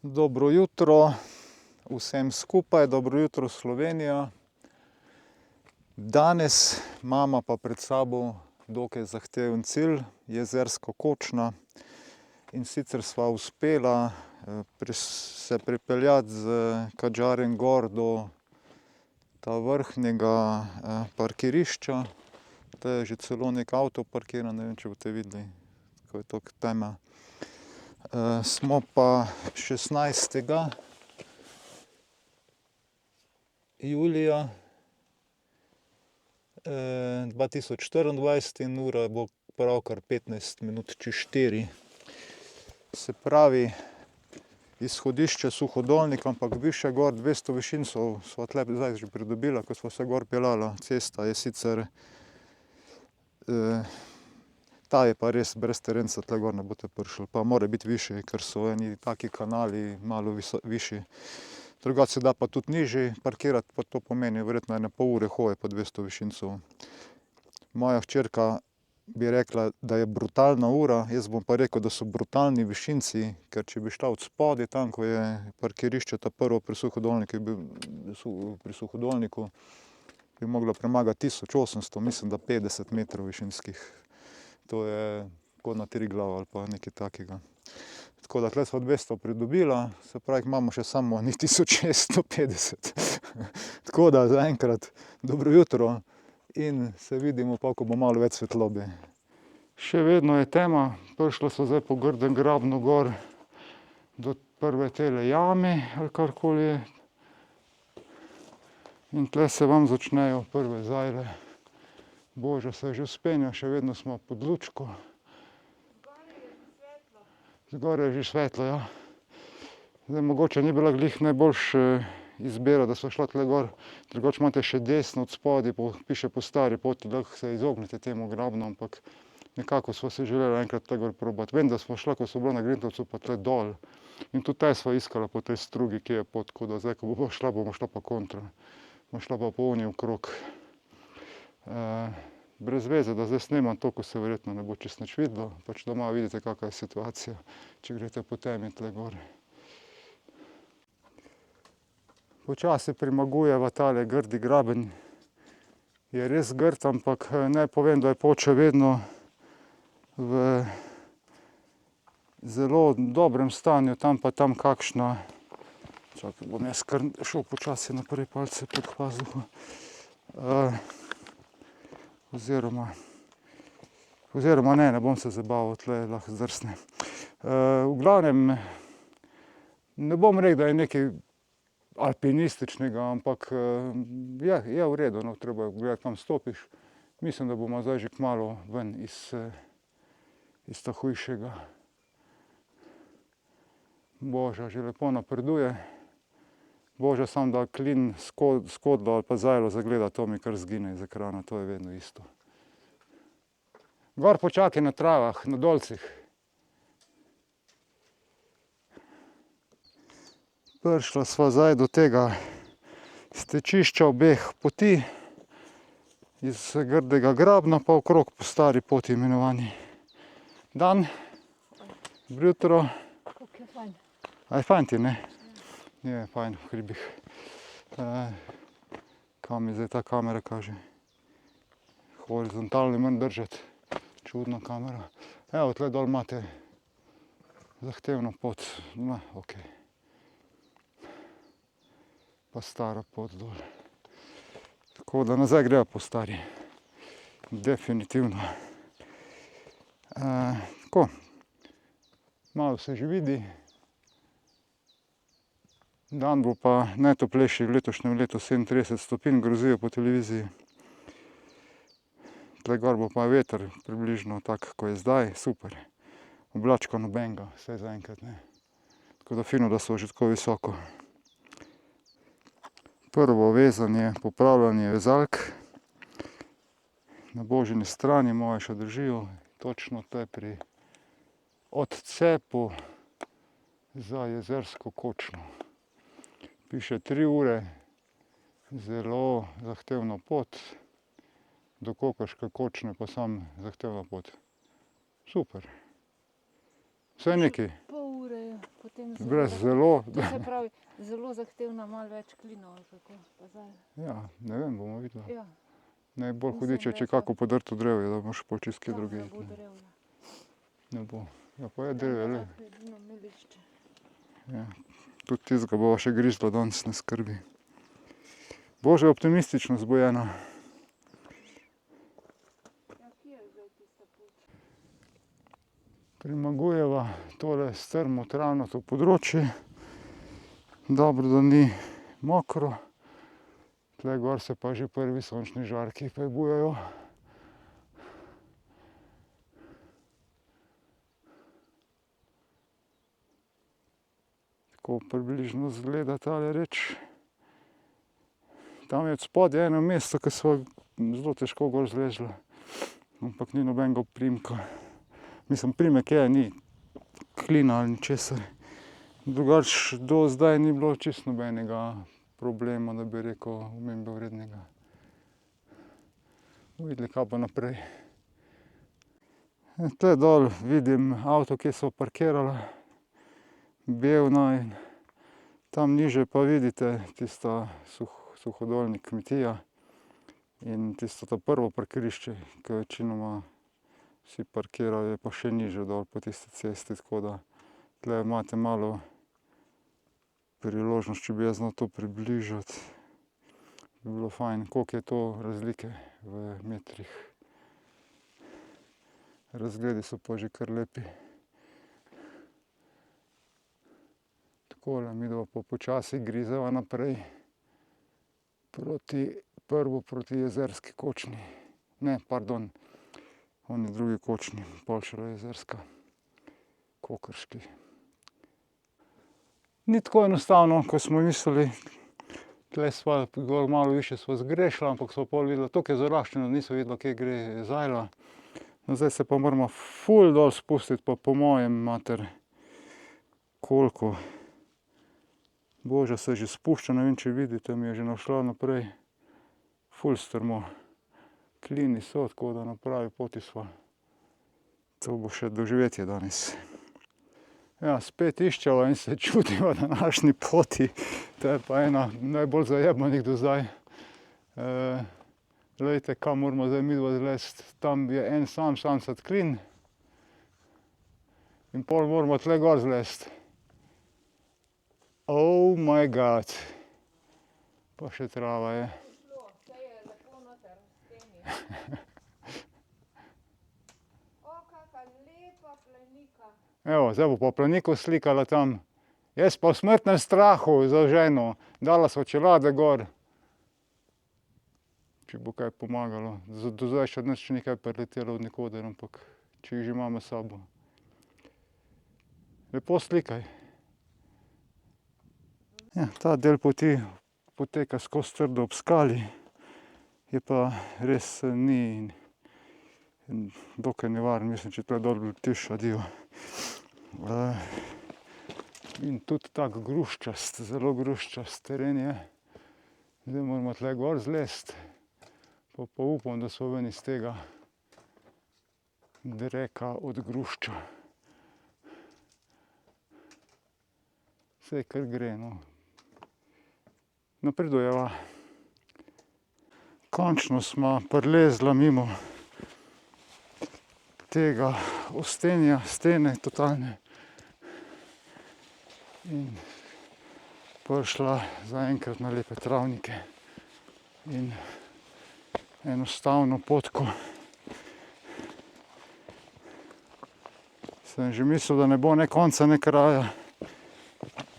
Dobro jutro vsem skupaj, dobro jutro Slovenija. Danes imamo pa pred sabo dokaj zahteven cilj, jezersko Kočna. In sicer sva uspela se pripeljati z Kadžarjem gor do ta vrhnjega parkirišča. To je že celo nek avto parkiran, ne vem, če boste videli, ko je toliko tema. Smo pa 16. julija 2024 in ura bo pravkar 15 minut čez 4. Se pravi, izhodišče Suhodolnik, ampak višje gor 200 višin sva tle zdaj že pridobila, ko sva se gor peljala. Cesta je sicer, ta je pa res brez terenca, tle gor ne boste prišli, pa mora biti višji, ker so eni taki kanali malo višji. Drugače se da pa tudi nižji parkirati, pa to pomeni verjetno ene pol ure hoje po 200 višincev. Moja hčerka bi rekla, da je brutalna ura, jaz bom pa rekel, da so brutalni višinci, ker če bi šla od spodaj, tam ko je parkirišče ta prvo pri Suhodolniku, bi mogla premagati 1800, mislim, da 50 metrov višinskih. To je kot na Triglav ali pa nekaj takega. Tako da tle sva 200 pridobila, se pravi, imamo še samo ni 1650. Tako da zaenkrat dobro jutro in se vidimo pa, ko bo malo več svetlobe. Še vedno je tema, prišla sva zdaj po Grdem grabnu gor do prve tele jame ali karkoli je. In tle se vam začnejo prve zajle. Boža se je že vzpenjal, še vedno smo pod lučko. Zgoraj je že svetlo, ja. Zdaj mogoče ni bila glih najboljša izbira, da sva šla tle gor. Drugače imate še desno od spodaj, piše po stari poti, lahko se izognete temu grabnu, ampak nekako sva se želela enkrat tle gor probati. Vem, da sva šla, ko sva bila na Grintovcu, pa tle dol. In tudi taj sva iskala po tej strugi, kje je pot, tako da zdaj, ko bomo šla pa kontra. Bomo šla pa po oni okrog. Brez veze, da zdaj snemam to, ko se verjetno ne bo čisto nič videlo, pač da malo vidite, kakva je situacija, če greste po temi tle gor. Počasi premagujeva tale Grdi graben. Je res grd, ampak naj povem, da je pot še vedno v zelo dobrem stanju, tam pa tam kakšna, čakaj, bom jaz kar šel počasi naprej, palce pod pazuho. Oziroma ne bom se zabaval, tle lahko zdrsne. V glavnem, ne bom rekel, da je nekaj alpinističnega, ampak je v redu, no, treba je gledati, kam stopiš. Mislim, da bomo zdaj že kmalu ven iz ta hujšega. Boža že lepo napreduje. Boža samo da klin skodlo ali pa zajlo zagleda, to mi kar zgine iz ekrana, to je vedno isto. Gor počakaj na travah, na dolcih. Prišla sva zdaj do tega stečišča obeh poti, iz Grdega grabna pa okrog po stari poti imenovani. Dan, dobro jutro. Kako je fajn. A je fajn ti, ne? Je fajn v hribih. Kam mi zdaj ta kamera kaže? Horizontalno moram držati. Čudna kamera. Evo, tle dol imate zahtevno pot. Okej. Pa stara pot dol. Tako da nazaj greva po stari. Definitivno. Tako. Malo se že vidi. Dan bo pa najtoplejši v letošnjem letu, 37 stopinj grozijo po televiziji. Tle gor bo pa veter približno tak, ko je zdaj, super. Oblačka nobenega, vsaj zaenkrat ne. Tako da fino, da so že tako visoko. Prvo vezanje, popravljanje vezalk. Na Božini strani moje še držijo, točno tle pri odcepu za jezersko Kočno. Piše 3 ure, zelo zahtevna pot, do Kokoške Kočne pa samo zahtevna pot. Super. Vsaj nekaj. Pol ure je, potem Brez zelo. To se pravi, zelo zahtevna, malo več klinov, ali kako, pa zdaj. Ja, ne vem, bomo videli. Ja, Najbolj Mislim, hudiče, da če je to- kako podrto drevje, da boš pol čist kje tam drugje. ne bo drevja. Ne bo. Ja, pa je Tam drevje, je le. lahko edino melišče. Ja. Tudi tistega bova še grizla danes, ne skrbi. Bože, optimistično zbojena. Ja, kje je zdaj tista pot? Primagujeva tole strmo travnato področje. Dobro, da ni mokro. Tle gor se pa že prvi sončni žarki prebujajo. Tako približno izgleda tale reč. Tam je spodaj eno mesto, ki sva zelo težko gor zlezla. Ampak ni nobenega primka. Mislim, primek je, ni klina ali ničesar. Drugače do zdaj ni bilo čisto nobenega problema, da bi rekel, omembe vrednega. Bomo videli, kaj bo naprej. Tle dol vidim avto, kje so parkirala. Bevna in tam nižje pa vidite tista suhodolnik kmetija in tisto prvo parkirišče, ke večinoma vsi parkirajo, je pa še nižje dol po tisti cesti, tako da tle imate malo priložnost, če bi jaz znal to približati. Bi bilo fajn, koliko je to razlike v metrih. Razgledi so pa že kar lepi. Takole, midva pa počasi grizeva naprej proti Jezerski kočni. Ne, pardon, oni drugi kočni, pol šele Jezerska, Kokrški. Ni tako enostavno, ko smo mislili. Tle sva gor malo višje sva zgrešila, ampak sva pol videla, toliko je zaraščeno, nisva videla, kje gre Zajla. No, zdaj se pa moramo ful dol spustiti, pa po mojem, mater, koliko. Boža se že spušča, ne vem, če vidite, mi je že našla naprej. Ful strmo. Klini so, tako da na pravi poti sva. To bo še doživetje danes. Ja, spet iščeva in se čudiva današnji poti. To je pa ena najbolj zajebanih do zdaj. Glejte, kam moramo zdaj midva zlesti. Tam je en samcat klin. In pol moramo tle gor zlesti. Oh my god. Pa še trava je. Saj je lepo noter v steni. O, kaka lepa plenika. Evo, zdaj bo pa planiko slikala tam. Jaz pa v smrtnem strahu za ženo. Dala sva čelade gor. Če bo kaj pomagalo. Do zdaj še nič ni kaj priletelo od nikoder, ampak če jih že imamo s sabo. Lepo slikaj. Ja, ta del poti poteka skozi trdo ob skali. Je pa res ni dokaj nevaren, mislim, če tle dol letiš, adijo. In tudi tak gruščast, zelo gruščast teren je. Zdaj moramo tle gor zlesti. Pa upam, da sva ven iz tega dreka od grušča. Saj kar gre, no. Napredujeva. Končno sva prilezla mimo tega ostenja, stene totalne. In prišla zaenkrat na lepe travnike in enostavno potko. Sem že mislil, da ne bo ne konca, ne kraja.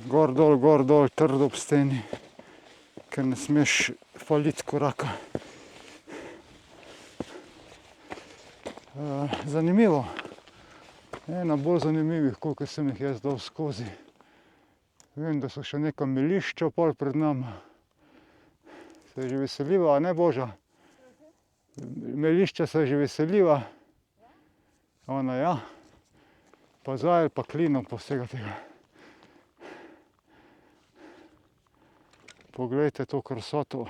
Gor dol, trdo ob steni, ker ne smeš faliti koraka. Zanimivo. Ena bolj zanimivih, kolikor sem jih jaz dal skozi. Vem, da so še neka melišča pol pred nama. Se že veseliva, a ne, Boža? Melišča se že veseliva. Ona ja. Pa Zajl, pa klinov, pa vsega tega. Poglejte to krasoto.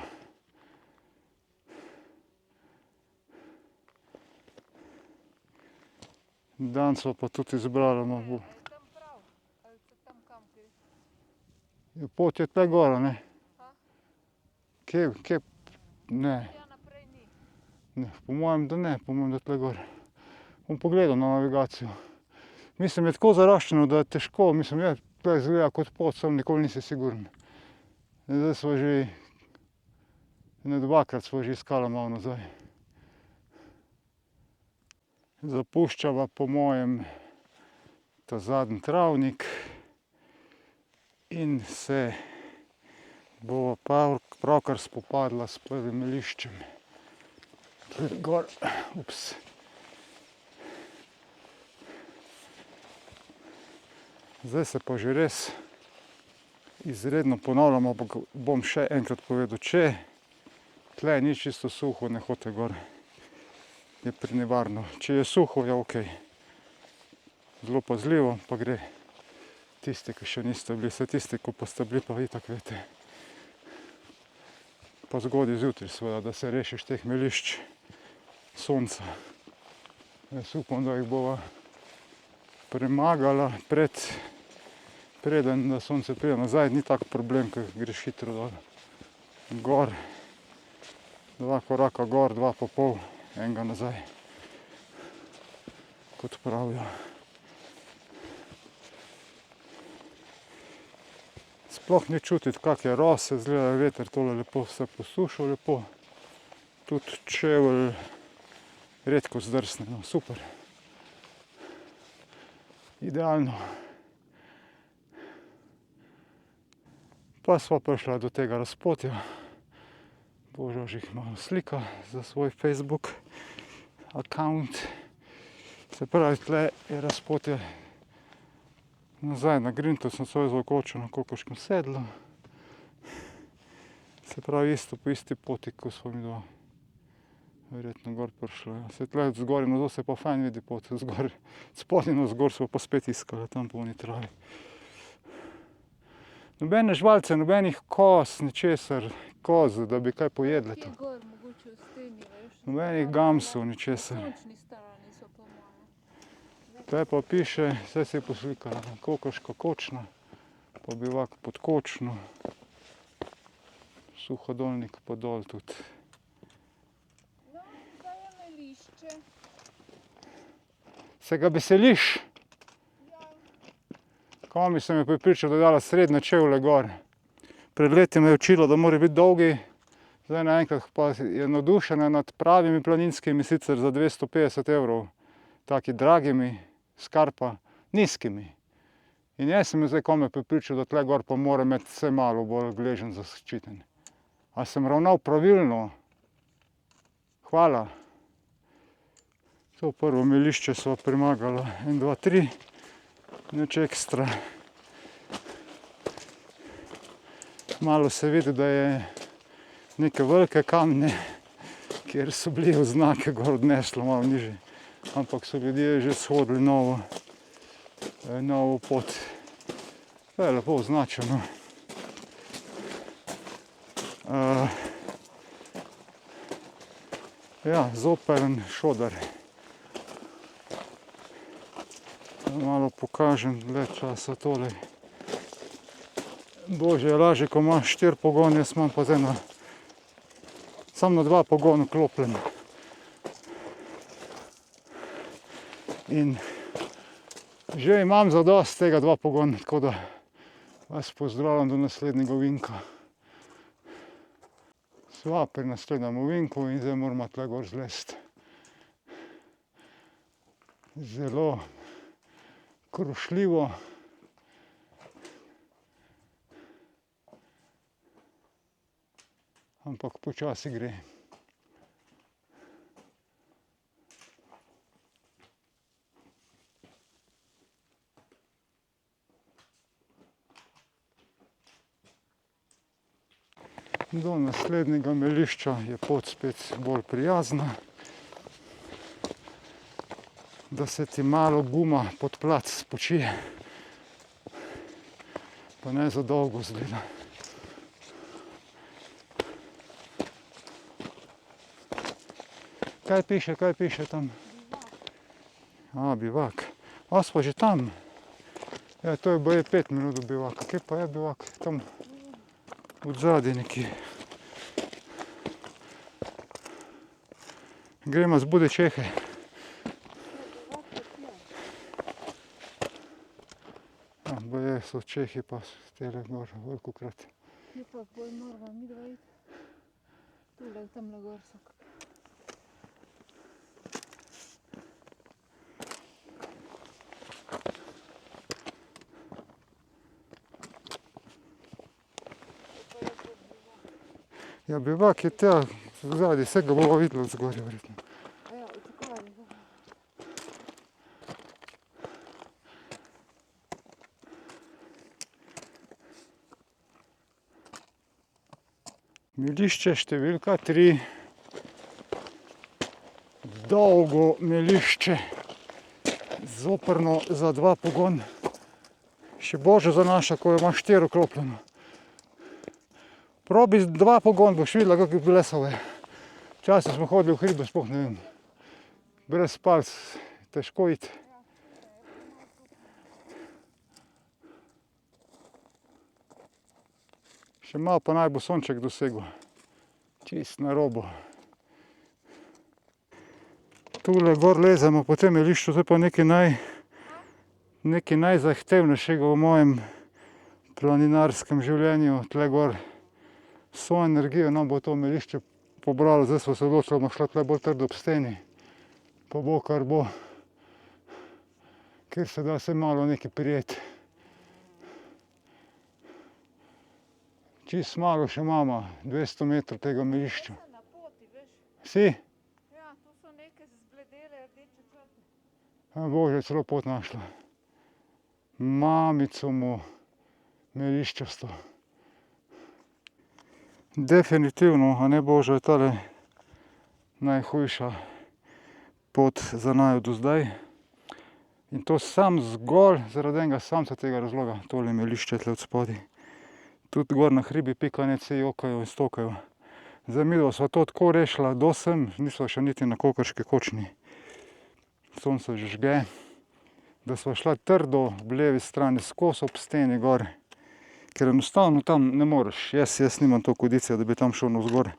Danes sva pa tudi izbrala, no bo. Je tam prav? Ali se tam kam Pot je tle gora, ne? Ha? Kje? Ne. Ja, naprej ni. Ne, po mojem, da ne, po mojem, da tle gor. Bom pogledal na navigacijo. Mislim, je tako zaraščeno, da je težko, mislim, je, tle izgleda kot pot, sem nikoli nisi siguren. Zdaj smo že, ne dvakrat smo že iskala malo nazaj. Zapuščava po mojem ta zadnji travnik in se bova pravkar spopadla s prvim liščem. Gor, ups. Zdaj se pa že res izredno ponavljamo, bom še enkrat povedal, če tle ni čisto suho, ne hodite gor, je prenevarno. Če je suho, je ok. Zelo pazljivo pa gre. Tisti, ki še niste bili, vse tisti, ki pa ste bili, pa itak veste. Pa zgodaj zjutraj seveda, da se rešiš teh melišč sonca. Jaz upam, da jih bova premagala preden da sonce pride nazaj, ni tak problem, ker greš hitro dol. Gor, 2 koraka gor, 2,5, enega nazaj, kot pravijo. Sploh ni čutiti, kak je rose, izgleda veter tole lepo vse posušal lepo. Tudi čevelj redko zdrsne, no super. Idealno. Pa sva prišla do tega razpotja. Božo že jih malo slika za svoj Facebook account. Se pravi, tle je razpotje nazaj na Grinto, sem svoj zakočil na Kokoškem sedlu. Se pravi, isto po isti poti, ko smo mi dva verjetno gor prišli. Se tle zgor in navzdol se pa fajn vidi pot, zgor, spodaj in navzgor smo pa spet iskali, tam po oni travi. Nobene žvalce, nobenih koz, ničesar, koz, da bi kaj pojedle Je to. gor, mogoče v steni, veš. Nobenih gamsov, ničesar. Na sončni strani so po moje. Tle pa piše, vse si je poslikala, Kokoška kočna, pa bivak pod Kočno, Suhodolnik pa dol tudi. No, zdaj je melišče. Se ga veseliš? Komi se mi je pripričal, da je dala srednje čevlje gor. Pred leti me je učilo, da mora biti dolgi, zdaj naenkrat pa je navdušena nad pravimi planinskimi, sicer za 250 €, taki dragimi, skarpa, nizkimi. In jaz sem zdaj kome pripričal, da tle gor pa mora imeti vse malo bolj gležen zaščiten. A sem ravnal pravilno? Hvala. To prvo melišče sva premagala, 1, 2, 3. Nič ekstra. Malo se vidi, da je neke velike kamne, kjer so bili oznake gor odneslo malo nižje. Ampak so ljudje že shodili novo pot. To je lepo označeno. Ja, Zoperen Šodar. Malo pokažem dlje časa tole. Bože, je lažje, ko imaš 4 pogone, jaz imam pa zdaj samo na 2 pogona klopljen. In že imam zadosti tega 2 pogona, tako da vas pozdravljam do naslednjega ovinka. Sva pri naslednjem ovinku in zdaj moramo tle gor zlesti. Zelo krušljivo. Ampak počasi gre. Do naslednjega melišča je pot spet bolj prijazna. Da se ti malo guma pod plac spočije. Pa ne za dolgo zgleda. Kaj piše tam? Bivak. A, bivak. A, smo že tam. Ja, to je boje 5 minut do bivaka. Kje pa je bivak? Tam od zadaj nekje. Gremo z Bude Čehe. Ja, boje so Čehi pa tele gor velikokrat. Kje pa bolj morava midva iti? Tule, tamle gor so. Ja, bivak je tja zadaj, vse ga bova videla od zgoraj verjetno. A ja, očekavali bomo. Melišče številka 3. Dolgo melišče. Zoprno za 2 pogon. Še božje zanaša, ko jo imaš 4 oklopljeno. Probi 2 pogon, boš videla, kako je blesove. Včasih smo hodili v hribe, sploh ne vem. Brez palc, težko iti. Še malo pa naj bo sonček dosegel. Čist na robu. Tule gor lezemo po tem melišču, to je pa nekaj najzahtevnejšega v mojem planinarskem življenju. Tle gor vso energijo nam bo to melišče pobralo. Zdaj smo se odločili, da bomo šla tle bolj trdo ob steni. Pa bo kar bo. Ker se da se malo nekaj prijeti. Čist malo še imamo, 200 metrov tega melišča. Na poti, veš? Si? Ja, tu so neke zbledele rdeče črte. Bože, celo pot našla. Mamico mu meliščasto. Definitivno, a ne Božo, je tale najhujša pot za naju do zdaj. In to sam zgolj zaradi enega samca tega razloga, tole melišče tle od spodaj. Tudi gor na hribi Pikanec se jokajo in stokajo. Zdaj midva sva to tako rešila do sem, nisva še niti na Kokrški kočni. Sonce že žge, da sva šla trdo v levi strani skozi ob steni gor. Ker enostavno tam ne moreš, jaz nimam to kondicije, da bi tam šel navzgor.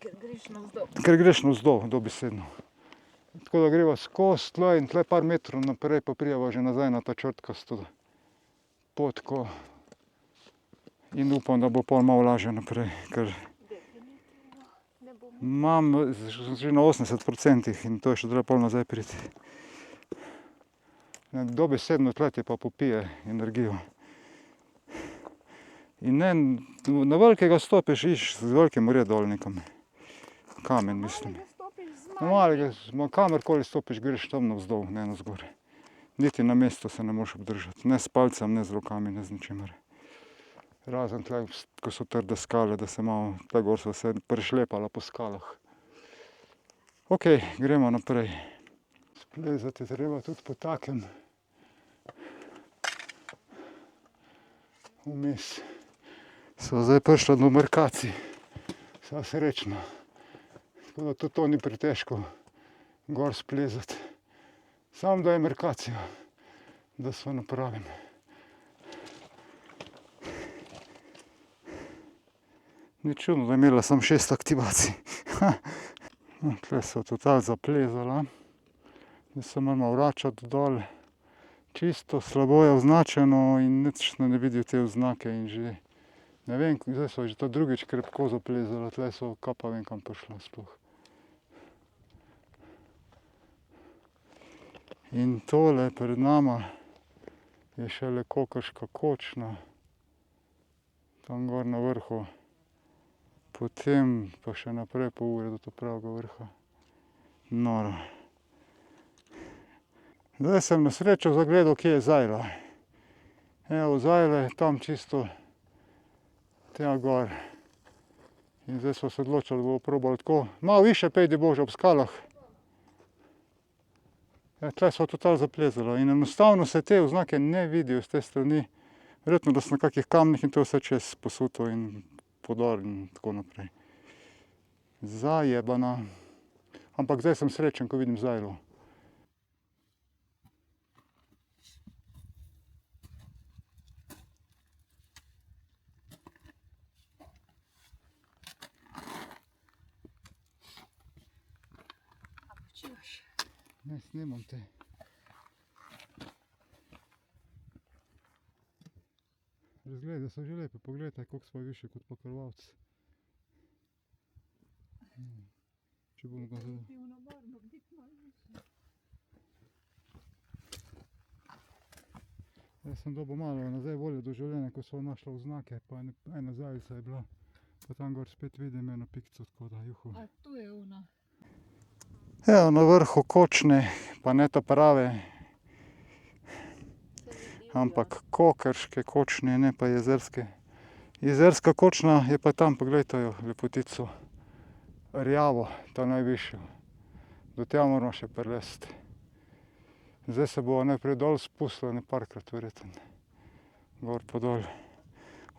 Ker greš navzdol. Ker greš navzdol, dobesedno. Tako da greva skozi tle in tle par metrov naprej pa prijeva že nazaj na ta črtkasto potko. In upam, da bo pol malo lažje naprej, ker Definitivno ne bomo. imam že na 80% in to je še treba pol nazaj priti. Dobesedno tle ti pa popije energijo. In ne, na velikega stopiš, iš z velikim mora dol nekam. Kamen, mislim. Malega stopiš z Na malega, kamerkoli stopiš, greš tam navzdol, ne navzgor. Niti na mestu se ne moreš obdržati, ne s palcem, ne z rokami, ne z ničimer. Razen tle, ko so trde skale, da se malo, tle gor sva se prešlepala po skalah. Ok, gremo naprej. Splezati treba tudi po takem. Vmes. Sva zdaj prišla do Merkacij. Sva srečna. Tako da tudi to ni pretežko gor splezati. Samo da je Merkacija, da sva na pravem. Ni čudno, da je imela samo 6 aktivacij. No, tle so total zaplezala. Zdaj se moramo vračati dol. Čisto slabo je označeno in nič ne vidijo te oznake in že ne vem, zdaj so že to drugič krepko zaplezala. Tle so, kaj pa vem, kam prišla sploh. In tole pred nama je šele Kokrška kočna. Tam gor na vrhu. Potem pa še naprej pol ure do to pravega vrha. Noro. Zdaj sem na srečo zagledal, kje je Zajla. Evo Zajle, tam čisto tja gor. In zdaj smo se odločili, da bomo probali tako. Malo više pejdi Bože ob skalah. Ja, tle so total zaplezala in enostavno se te oznake ne vidijo z te strani. Verjetno, da so na kakih kamnih in to vse čez posuto in podor in tako naprej. Zajebana. Ampak zdaj sem srečen, ko vidim Zajlo. Ne, snimam te. Razglede so že lepe, pogledaj, koliko smo više kot pa krvavci. Če bomo ga zdaj... Definitivno moramo biti malo više. Jaz sem dobil malo nazaj volje do življenja, ko so našla oznake, pa ena zajica je bila. Pa tam gor spet vidim eno pikco, tako da juhu. A tu je ona. Evo, na vrhu kočne, pa ne to prave, ampak kokrške kočne, ne pa jezerske. Jezerska kočna je pa tam, pogledajte jo, lepotico. Rjavo, to najvišjo. Do tja moramo še prelesti. Zdaj se bo najprej dol spustila, ne parkrat verjetno. Gor pa dol.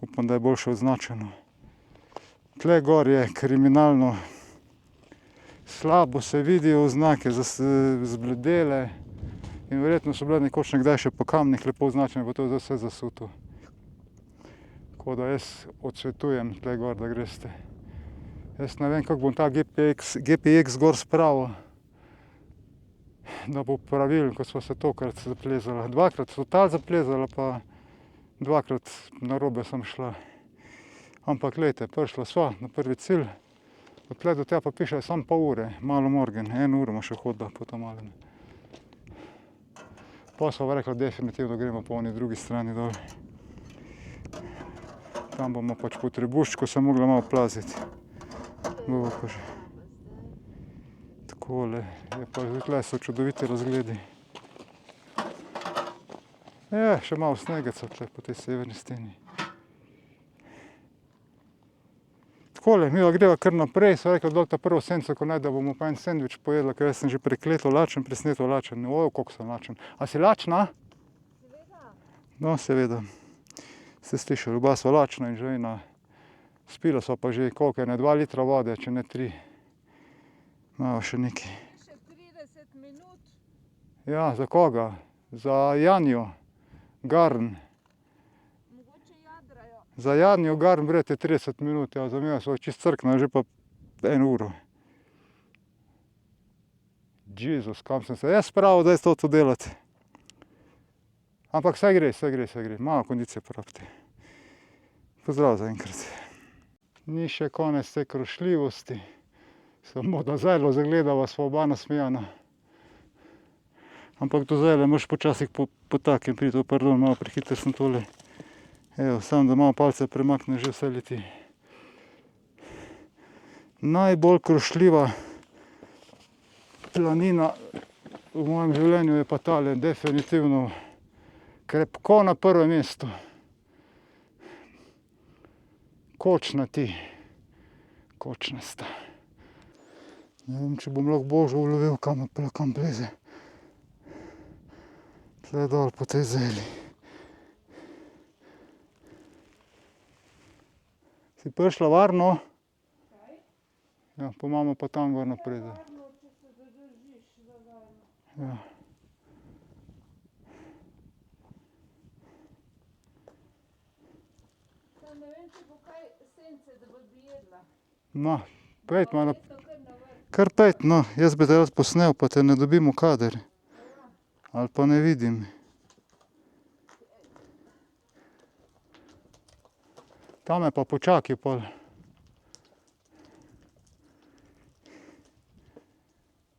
Upam, da je boljše označeno. Tle gor je kriminalno. Slabo se vidijo oznake, zbledele. In verjetno so bile nekoč nekdaj še po kamnih lepo označene, pa to je zdaj vse zasuto. Tako da jaz odsvetujem tle gor, da greste. Jaz ne vem, kako bom ta GPX gor spravil, da bo pravilen, ko sva se tokrat zaplezala. Dvakrat total zaplezala, pa dvakrat narobe sem šla. Ampak glejte, prišla sva na prvi cilj. Od tle do tja pa piše samo pol ure, malo morgen, 1 uro ima še hodila po tam malem. Pa sva rekla, definitivno gremo po oni drugi strani dol. Tam bomo pač po trebuščku se mogla malo plaziti. Bo pa že. Takole, je pa tle so čudoviti razgledi. Še malo snegeca tle po tej severni steni. Takole, mi greva kar naprej, sva rekla dol ta prvo senco, ko najde bomo pa en sendvič pojedla, ker jaz sem že prekleto lačen, presneto lačen. Koliko sem lačen. A si lačna? Seveda. No, seveda. Ste slišali, oba sva lačna in žejna. Spila sva pa že koliko, 2 litra vode, če ne 3. Malo še nekaj. Še 30 minut. Ja, za koga? Za Janjo. Garn. Mogoče jadrajo. Za Janjo Garn brete 30 minut, ja, za mene so čist crknili, že pa 1 uro. Jezus, kam sem se jaz spravil, da je to delati. Ampak vse gre. Malo kondicije porabite. Pozdrav za enkrat. Ni še konec te krošljivosti. Samo da zdajle zagledava sva oba nasmejana. Ampak do zdajle moraš počasih po takem priti, pardon, malo prehiter sem tole. Evo, samo da malo palce premakne, že vse leti. Najbolj krošljiva planina v mojem življenju je pa tale, definitivno krepko na prvem mestu. Kočnati. Kočnasta. Ne vem, če bom lahko Božo ulovil, kam pleze. Tle dol po tej zeli. Si prišla varno? Ja, pa imamo pa tam gor naprej. Varno, če se zadržiš za varno. Ja. Sam ne vem, če bo kaj sence, da bi jedla. No, pejt malo. Verjetno kar na vrh. Kar pejt, no, jaz bi te rad posnel, pa te ne dobim v kader. Ali pa ne vidim. Tam je pa počakaj pol.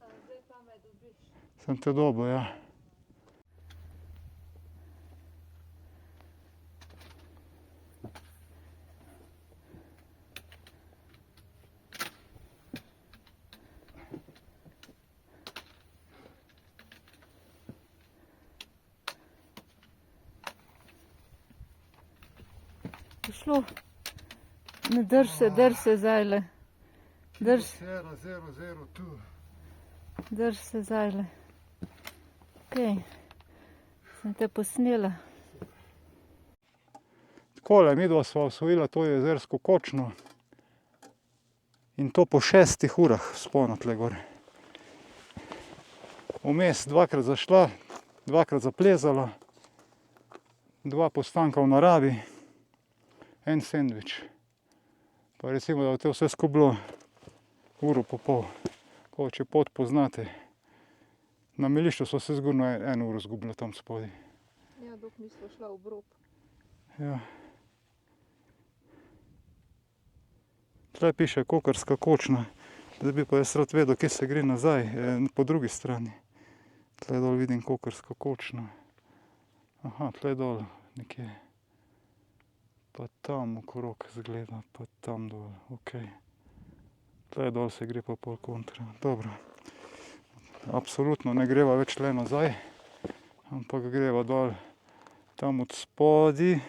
Zdaj pa me dobiš. Sem te dobil, ja. Pošlo. Ne drž se zdajle. Drž se zdajle. Okej. Sem te posnela. Takole, midva sva osvojila to jezersko kočno. In to po 6 urah vzpona tle gor. Vmes 2-krat zašla, 2-krat zaplezala, 2 postanka v naravi, 1 sendvič. Pa recimo, da je to vse skupaj bilo 1,5 ure. Ko če pot poznate, Na Milišču smo se zgurno 1 uro zgubili tam spodaj. Ja, dok nismo šla v Brob. Ja. Tle piše Kokarska kočna. Zdaj bi pa jaz rad vedel, kje se gre nazaj, po drugi strani. Tle dol vidim Kokarska kočna. Aha, tle dol nekje. Pa tam okrog zgleda, pa tam dol, okej. Tle dol se gre pa pol kontra, dobro. Absolutno ne greva več tle nazaj, ampak greva dol. Tam od spodaj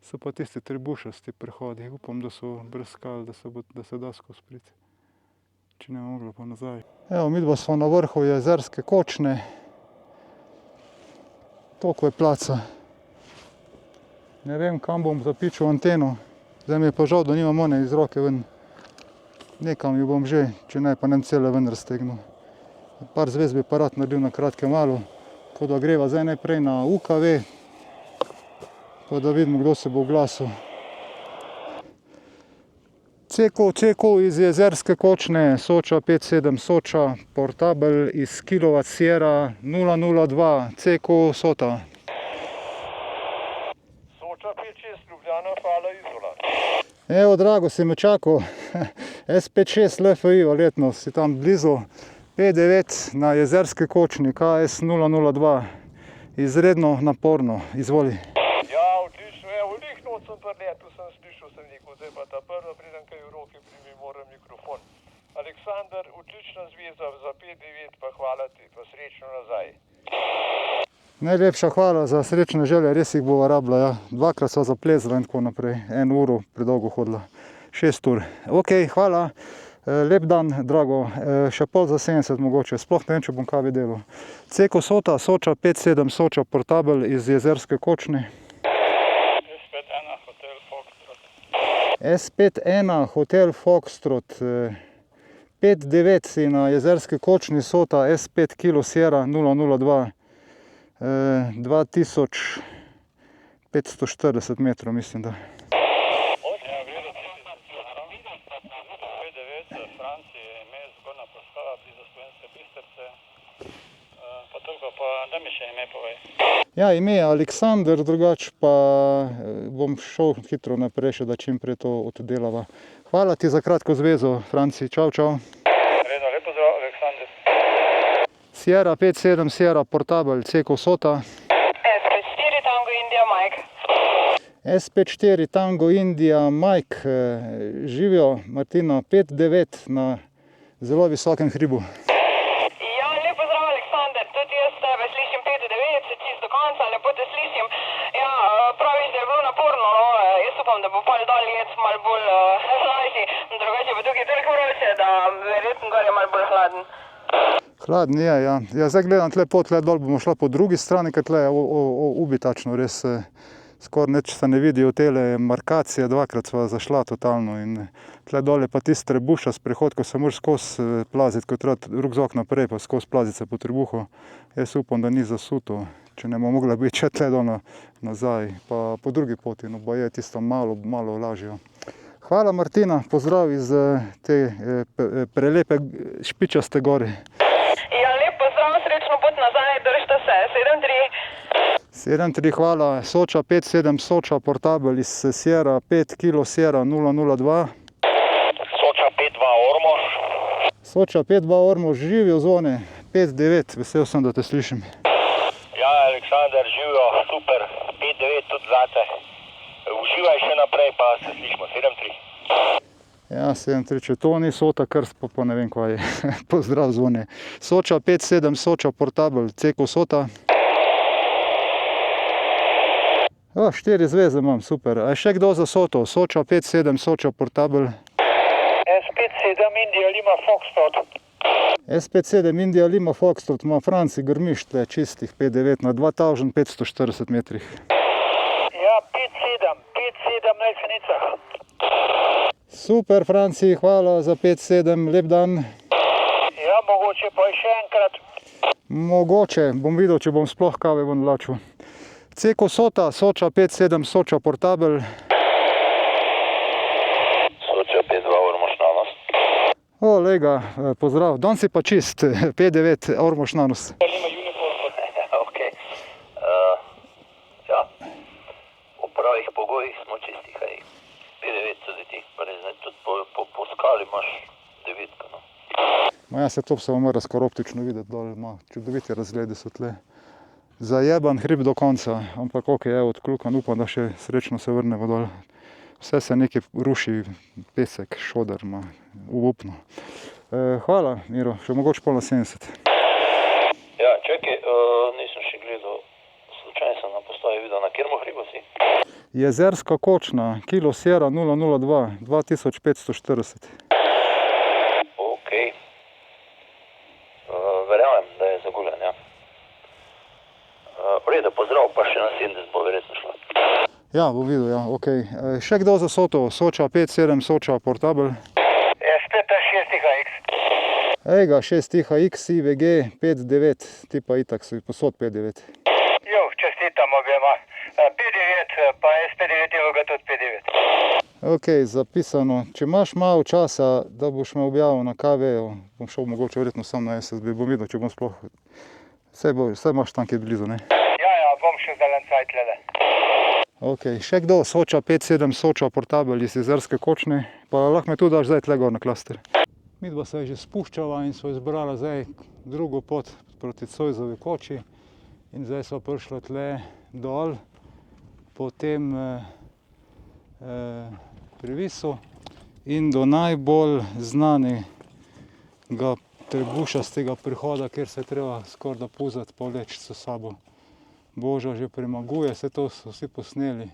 so pa tisti trebušasti prehodi. Upam, da so brez skal, da se da skozi priti. Če ne mogla pa nazaj. Evo, midva smo na vrhu Jezerske kočne. Toliko je placa. Ne vem, kam bom zapičil anteno. Zdaj mi je pa žal, da nimam one iz roke ven. Nekam jo bom že, če ne pa nem cele ven raztegnil. Par zvezd bi pa rad naredil na kratke malo. Tako da greva zdaj najprej na UKV. Pa da vidimo, kdo se bo oglasil. CECO iz Jezerske kočne, Soča 57 Soča, portabel iz Kilovat Sierra 002, CECO Sota. Soča 56 Ljubljana, hvala Izola. Evo, drago, si me čakal. S56 LFI, verjetno si tam blizu. P9 na Jezerske kočni, KS 002. Izredno naporno, izvoli. Ja, odlično, evo, lih noč sem prletu, sem slišal, sem rekel, zdaj pa ta prva preden, kaj v roke primi moram mikrofon. Aleksandar, odlična zveza za P9, pa hvala ti, pa srečno nazaj. Najlepša hvala za srečne želje, res jih bova rabila, ja. Dvakrat sva zaplezla in tako naprej, 1 uro predolgo hodila, 6 ur. Ok, hvala, lep dan, drago, še pol za 70 mogoče, sploh ne vem, če bom kaj delal. CECO Sota, Soča 57 Soča, portabel iz Jezerske kočne. S51 Hotel Foxtrot. S51 Hotel Foxtrot, 59 si na Jezerske kočni, Sota S5 Kilo Sierra 002. 2540 metrov, mislim, da. Ja, vedeti, P9 Francije, ime zgornja postava, blizu Slovenske Bistrice. Pa toliko, pa da mi še ime povej. Ja, ime je Aleksander, drugače pa bom šel hitro naprej, še da čim prej to oddelava. Hvala ti za kratko zvezo, Franci, čau, čau. Redno, lep pozdrav, Aleksander. Sierra 57 Sierra, portabel, CECO Sota. S54 Tango India Mike. S54 Tango India Mike, živijo Martina 59 na zelo visokem hribu. Ja, lep pozdrav, Aleksander. Tudi jaz tebe slišim 95, čisto do konca, lepo te slišim. Ja, praviš, da je bilo naporno, no, jaz upam, da bo pol dol let malo bolj lažji, drugače bo tukaj toliko vroče, da verjetno gor je malo bolj hladen. Hladen je, ja. Ja, zdaj gledam tle pot, tle dol bomo šla po drugi strani, ker tle je ubitačno, res skoraj nič se ne vidijo tele markacije, dvakrat sva zašla totalno in tle dol je pa tisti trebušast prehod, ko se moraš skozi plaziti, ko treba rukzak naprej, pa skozi plaziti se po trebuhu. Jaz upam, da ni zasuto, če ne bomo mogla biti še tle dol nazaj, pa po drugi poti, no pa je tisto malo lažje. Hvala Martina, pozdrav iz te prelepe špičaste gore. Ja, lep pozdrav, srečno pot nazaj, držite se, 7-3, hvala. Soča 57 Soča, portabel iz Sierra 5 Kilo Sierra 002. Soča 52 Ormož. Soča 52 Ormož, živijo zone 59, vesel sem, da te slišim. Ja, Aleksandar, živijo, super, 59 tudi zate. Uživaj še naprej, pa se slišimo, 7-3. Ja, 7-3, če to ni Sota Krst, pa ne vem, kaj je. Pozdrav zvone. Soča 57 Soča, portabel, CECO Sota. 4 zveze imam, super. A je še kdo za Soto? Soča 57 Soča, portabel. S57 India Lima Foxtrot. S57 India Lima Foxtrot, ima Franci grmiš tle, čistih 59 na 2540 metrih. Ja, 5-7 na Jesenicah. Super, Franci, hvala za 5-7, lep dan. Ja, mogoče pa še enkrat. Mogoče, bom videl, če bom sploh kave ven vlačil. CECO Sota, Soča 57 Soča, portabel. Soča 52 Ormož, nanost. O, lega, pozdrav. Danes si pa čist, P9 Ormož Nanus. Ok. Ja, v pravih pogojih smo čisti, hej. P9 tudi ti, zdaj tudi po skali imaš devetko, no. Ja, se to samo mora skoro optično videti dol, ima čudoviti razgledi so tle. Zajeban hrib do konca, ampak ok, je odkljukan, upam, da še srečno se vrnemo dol. Vse se nekaj ruši, pesek, šoder, ima obupno. Hvala, Miro, še mogoče pol na 70. Ja, čakaj, nisem še gledal, slučajno sem na postavi videl, na kjermu hribu si? Jezerska kočna, kilo Sierra 002, 2540. Ok. Verjamem, da je zaguljen, ja. V redu, pozdrav, pa še na 70 bo verjetno šlo. Ja, bo videl, ja, ok. Še kdo za Soto? Soča 5.7, Soča Portable. Je spet ta 6X. Ejga, 6X, IVG 5.9, ti pa itak si posod 5.9. Jo, čestitam objema. P9, pa SP9 je ga tudi P9. Ok, zapisano. Če imaš malo časa, da boš me objavil na KV-ju, bom šel mogoče verjetno sam na SSB, bom videl, če bom sploh... Vse imaš tam, ki je blizu, ne? Ja, bom še zdaj cajt lede. Ok, še kdo? Soča 5.7, Soča Portable iz Jezerske kočne, pa lahko me tu daš zdaj tle gor na klaster. Midva se je že spuščala in so izbrala zdaj drugo pot proti Cojzovi koči in zdaj so prišla tle dol po tem privisu in do najbolj znanega trebušastega prihoda, kjer se je treba skoraj da puzati, pa vleči s sabo. Boža že premaguje, vse to so vsi posneli.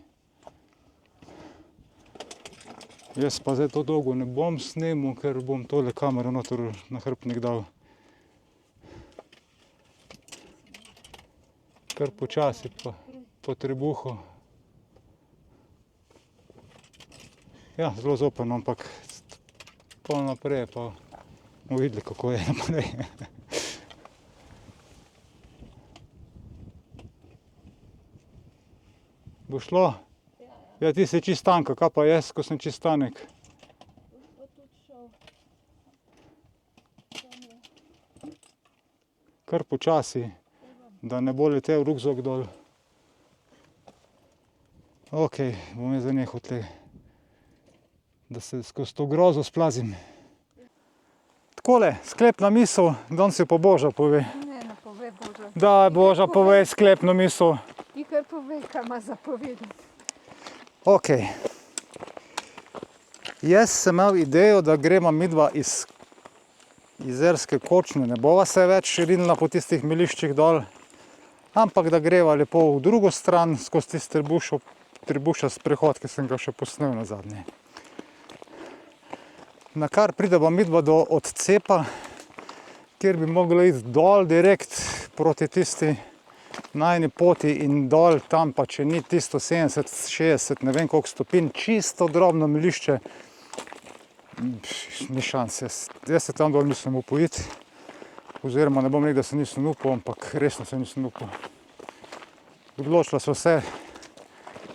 Jaz pa zdaj to dolgo ne bom snemal, ker bom tole kamero noter na hrbtnik dal. Kar počasi po trebuhu. Ja, zelo zoprno, ampak pol naprej pa bomo videli, kako je naprej. Bo šlo? Ja, ti si čist tanka, kaj pa jaz, ko sem čist tanek? Pa tudi šel. Kar počasi, da ne bo letel rukzak dol. Ok, bom jaz zanehal tle, da se skozi to grozo splazim. Takole, sklepna misel, danes si pa Boža pove. Ne pove Boža. Daj, Boža, povej sklepno misel. Ti kar povej, kaj ima za povedati. Ok. Jaz sem imel idejo, da gremo midva iz Jezerske kočne, ne bova se več rinila po tistih miliščih dol, ampak da greva lepo v drugo stran, skozi tisti trebušast prehod, ki sem ga še posnel nazadnje. Na kar prideva midva do odcepa, kjer bi mogla iti dol direkt proti tisti najni poti in dol tam, pa če ni tisto 70, 60, ne vem koliko stopinj, čisto drobno milišče, ni šans, jaz se tam dol nisem upal iti, oziroma ne bom rekel, da se nisem upal, ampak resno se nisem upal. Odločila so se,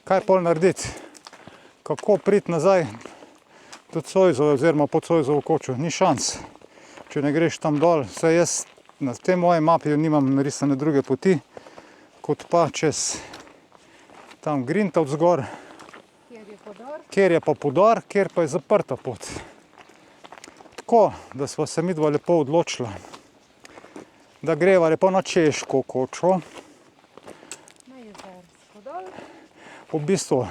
kaj pol narediti, kako priti nazaj do Cojzove, oziroma po Cojzovo kočo, ni šans, če ne greš tam dol, saj jaz na tej moji mapi nimam narisane druge poti, kot pa čez tam Grintovc gor, kjer je pa podor, kjer pa je zaprta pot. Tako, da sva se midva lepo odločila, da greva lepo na Češko kočo. Na Jezersko dol. V bistvu,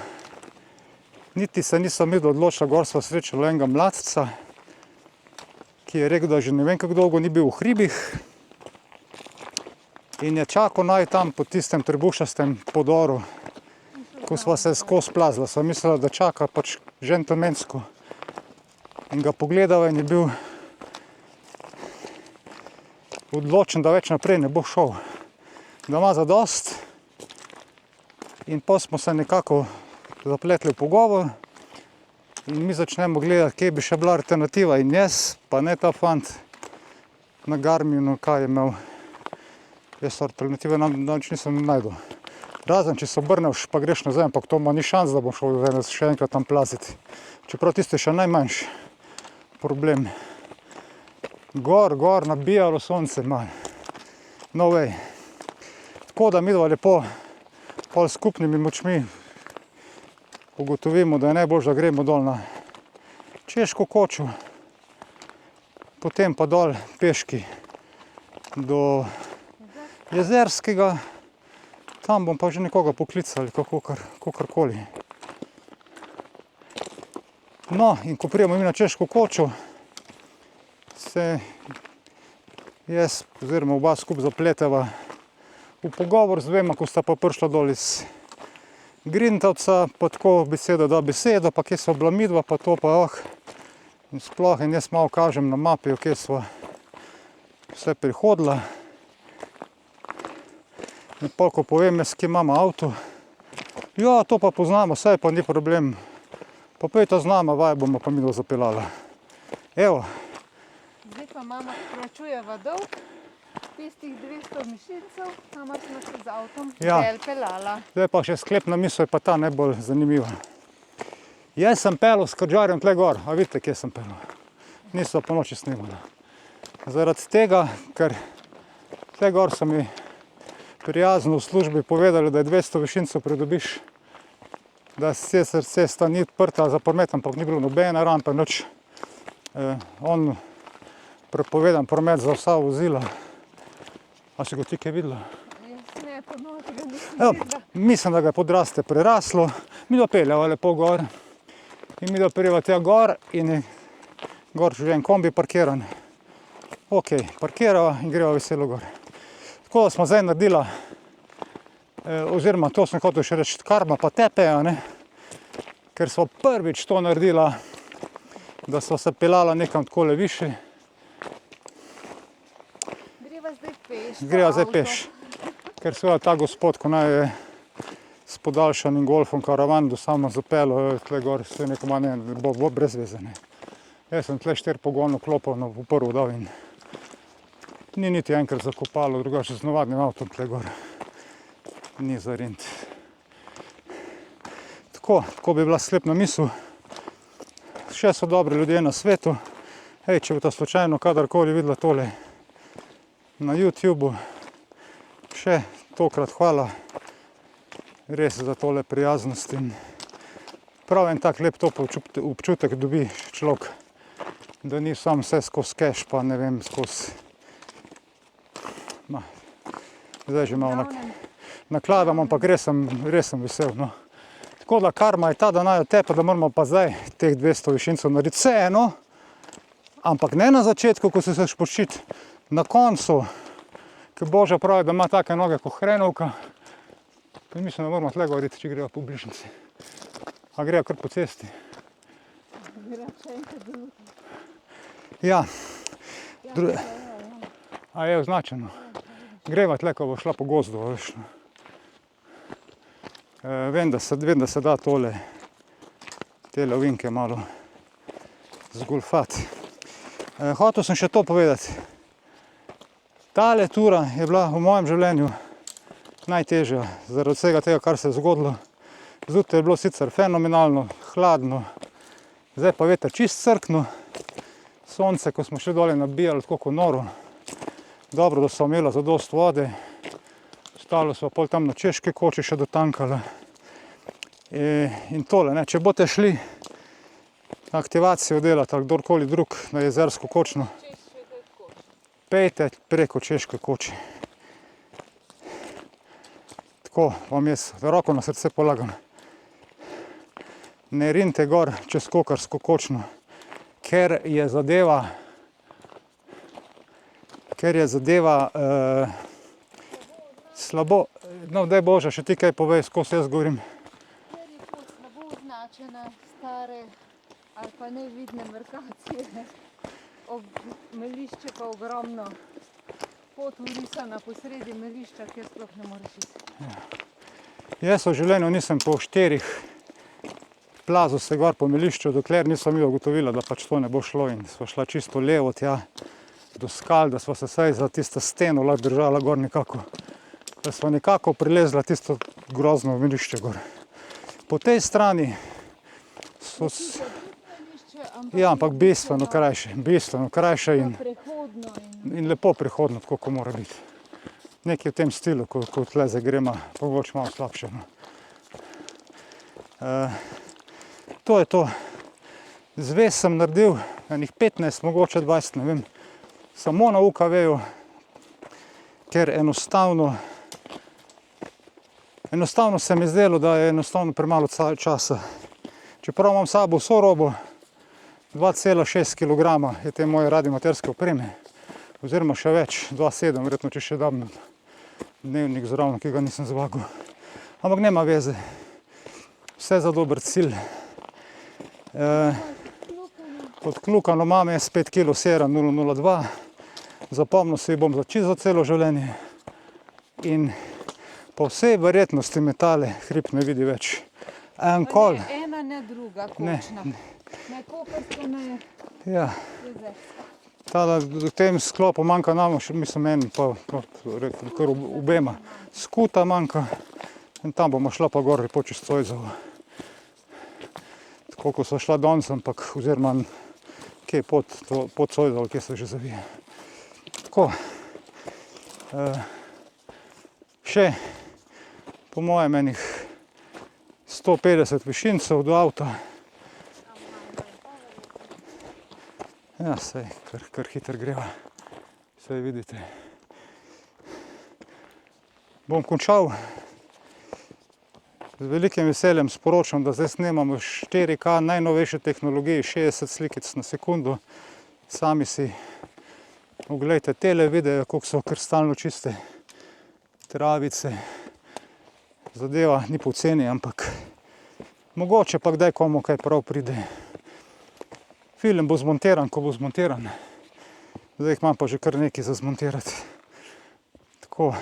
niti se nisem midva odločila, gor sva srečala enega mladca, ki je rekel, da že ne vem kako dolgo ni bil v hribih, in je čakal naj tam po tistem trebušastem podoru, ko sva se skozi plazila. Sva mislila, da čaka pač džentelmensko. In ga pogledala in je bil odločen, da več naprej ne bo šel. Da ima zadost. In potem smo se nekako zapletli v pogovor in mi začnemo gledati, kje bi še bila alternativa. In jaz, pa ne ta fant na Garminu, kaj je imel. Jaz alternative nič nisem najdel. Razen, če se obrneš, pa greš nazaj, ampak to ima ni šans, da bom šel še enkrat tam plaziti. Čeprav tisto je še najmanjši problem. gor nabijalo sonce malo. No way. Tako da midva lepo pol skupnimi močmi ugotovimo, da je najbolj, da gremo dol na Češko kočo, potem pa dol peški do Jezerskega, tam bom pa že nekoga poklical, kakorkoli. No, in ko prijemo mi na Češko kočo, se jaz oziroma oba skupaj zapleteva v pogovor z dvema, ko sta pa prišla dol iz Grintavca, pa tako beseda da besedo, pa kje sva bila midva, pa to pa in sploh, in jaz malo kažem na mapi, kje sva vse prihodila. In pol, ko povem jaz, kje imamo avto, ja, to pa poznamo, saj pa ni problem, pa pojta z nama, vaj bomo pa midva zapeljala. Evo. Zdaj pa mama plačujeva dolg, tistih 200 mišincev, mama smo se z avtom peljala. Zdaj pa še sklepna misel, je pa ta najbolj zanimiva. Jaz sem peljal s Krđarjem tle gor, a vidite, kje sem peljal. Nisva po noči snimala. Zaradi tega, ker tle gor so mi prijazno v službi povedali, da je 200 višincev pridobiš, da sicer cesta ni odprta za promet, ampak ni bilo nobene rampe, nič. On prepovedan promet za vsa vozila. A si ga ti kaj videla? Jaz ne, po noči ga nisem videla. Mislim, da ga je podraste preraslo. Mi do peljava lepo gor. In mi do prijeva tja gor in je gor že en kombi parkiran. Ok, parkirava in greva veselo gor. Tako da smo zdaj naredila, oziroma to sem hotel še reči, karma pa tepeja, ne? Ker smo prvič to naredila, da smo se peljala nekam takole više. Greva zdaj peš. Ker seveda ta gospod, ko naj je s podaljšanim golfom karavan do samo zapeljal, tle gor se nekoma ne bo brez veze. Ne. Jaz sem tle 4 pogonov klopov v prvo dal in ni niti enkrat zakopalo, drugače z navadnim avtom tle gor ni zarint. Tako bi bila sklepna misel. Še so dobri ljudje na svetu. Hej, če boste slučajno kadarkoli videla tole na YouTubeu, še tokrat hvala res za tole prijaznost in prav en tak lep top občutek dobi človek, da ni sam vse skozi cash, pa ne vem, skozi zdaj že malo nakladam, ampak res sem vesel, no. Tako da karma je ta, da naj tepe, da moramo pa zdaj teh 200 višincev narediti vseeno, ampak ne na začetku, ko se spočiti, na koncu, ker Boža pravi, da ima take noge kot hrenovka, in mislim, da moramo tle govoriti, če greva po bližnici. A greva kar po cesti? Ja. A je označeno? Greva tle, ko bo šla po gozdu, veš. Vem, da se da tele ovinke malo zgolfati. Hotel sem še to povedati. Tale tura je bila v mojem življenju najtežja, zaradi vsega tega, kar se je zgodilo. Zjutraj je bilo sicer fenomenalno, hladno, zdaj pa veter čist crkno, sonce, ko smo šli dole nabijali tako kot noro. Dobro, da so imela zadost vode, ostalo so pol tam na Češki koči še dotankala. In tole, ne, če boste šli aktivacijo delati ali kdorkoli drug na Jezersko kočno, pejte preko Češke koči. Tako vam jaz roko na srce polagam. Ne rinte gor čez Kokarsko kočno, ker je zadeva slabo. No, daj Boža, še ti kaj povej, skozi jaz govorim. Ker je to slabo označene, stare ali pa nevidne markacije, melišče pa ogromno, pot vrisana po sredi melišča, kjer sploh ne moreš iti. Jaz v življenju nisem po 4 plazil se gor po melišču, dokler nisem ugotovila, da pač to ne bo šlo, in sva šla čisto levo tja do skal, da sva se vsaj za tisto steno lahko držala gor nekako, da sva nekako prilezla tisto grozno melišče gor. Po tej strani so... Ja, ampak bistveno krajše in prehodno in lepo prihodno, tako kot mora biti. Nekaj v tem stilu, kot tle zdaj gremo, pa mogoče malo slabše. No. To je to. Zvez sem naredil enih 15, mogoče 20, ne vem, samo na UKV-ju, ker enostavno se mi zdelo, da je enostavno premalo časa. Čeprav imam sabo vso robo, 2,6 kg je te moje radiomaterske opreme, oziroma še več, 2,7, verjetno če še dam dnevnik zraven, ki ga nisem zvagal. Ampak nema veze, vse za dober cilj. Odkljukano imam S5 kg sera 002, zapomnil si bom za čisto celo življenje in po vsej verjetnosti metale hrib ne vidi več. En kol. Ne, ena ne druga, Ne, kočna. Ne koperska, ne Ja, jezerska. v tem sklopu manjka nam, mislim meni, pa kar obema. Skuta manjka in tam bomo šla pa gor po čez Cojzovo. Tako kot so šla danes, ampak oziroma kje pod Cojzovo, kje se že zavije. Tako. Še po mojem enih 150 višincev do avta. Ja, sej, kar hitro greva. Sej vidite. Bom končal. Z velikim veseljem sporočam, da zdaj snemamo 4K najnovejše tehnologije, 60 slikic na sekundo. Sami si oglejte tele videe, koliko so kristalno čiste travice. Zadeva ni poceni, ampak mogoče pa kdaj komu kaj prav pride. Film bo zmontiran, ko bo zmontiran. Zdaj imam pa že kar nekaj za zmontirati. Tako.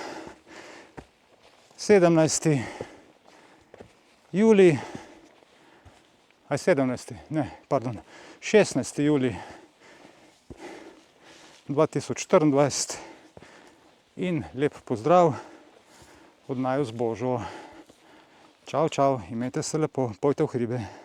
17. julij. 17. Ne, pardon. 16. julij 2024. In lep pozdrav od naju z Božo. Čau, čau, imejte se lepo, pojte v hribe.